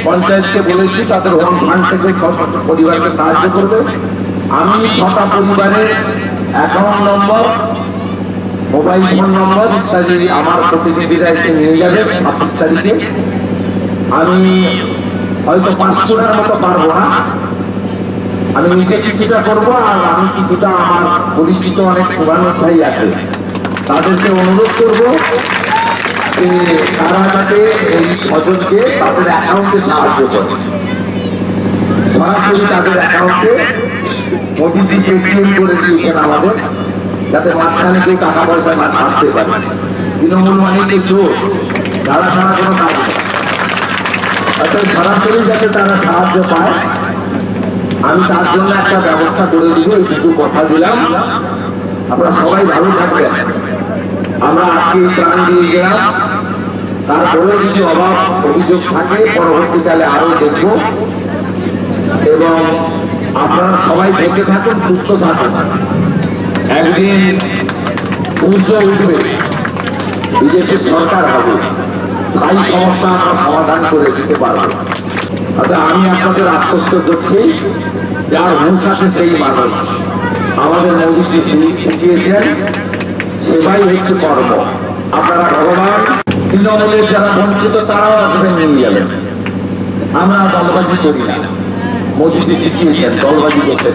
পঞ্চায়েতকে বলেছি তাদের home fund থেকে 6টা পরিবারকে সাহায্য করবে। আমি 6টা পরিবারের অ্যাকাউন্ট নম্বর, মোবাইল ফোন নম্বর ইত্যাদি আমার প্রতিনিধিরা এসে নিয়ে যাবে 26 তারিখে। আমি হয়তো 5 কোটার মতো পারবো না, আমি নিজে কিছুটা করবো, আর আমি কিছুটা আমার পরিচিত অনেক পুরানো ভাই আছে তাদেরকে অনুরোধ করবো যে তারা যাতে এই ছজনকে তাদের অ্যাকাউন্টে সাহায্য করে, সরাসরি তাদের অ্যাকাউন্টে মোদিজি পেটিএম করে দিয়েছেন আমাদের, যাতে মাঝখানে কেউ টাকা পয়সা না ছাড়তে পারে। তৃণমূল মানে চোর, তারা ছাড়া কোনো কাজ নেই, অর্থাৎ সরাসরি যাতে তারা সাহায্য পায় আমি তার জন্য একটা ব্যবস্থা করে দিব। এইটুকু কথা দিলাম, আপনারা সবাই ভালো থাকবেন। আমরা আজকে প্রাণ দিয়ে গেলাম, তারপরেও যদি অভাব অভিযোগ থাকে পরবর্তীকালে আরো দেখব। এবং আপনারা সবাই বেঁচে থাকুন, সুস্থ থাকুন। একদিন সূর্য উঠবে, বিজেপি সরকার হবে, তাই সমস্যা আমরা সমাধান করে দিতে পারবো। অর্থাৎ আমি আপনাদের আশ্বস্ত করছি, যার হুঁশ আছে সেই মানুষ। আমাদের মোদীজি শিখিয়েছেন সেবাই হচ্ছে কর্ম। আপনারা ভগবান, তৃণমূলের যারা বঞ্চিত তারাও আসবেন, নিয়ে যাবেন। আমরা দলবাজি করি না, মোদীজি শিখিয়েছেন দলবাজি করতে।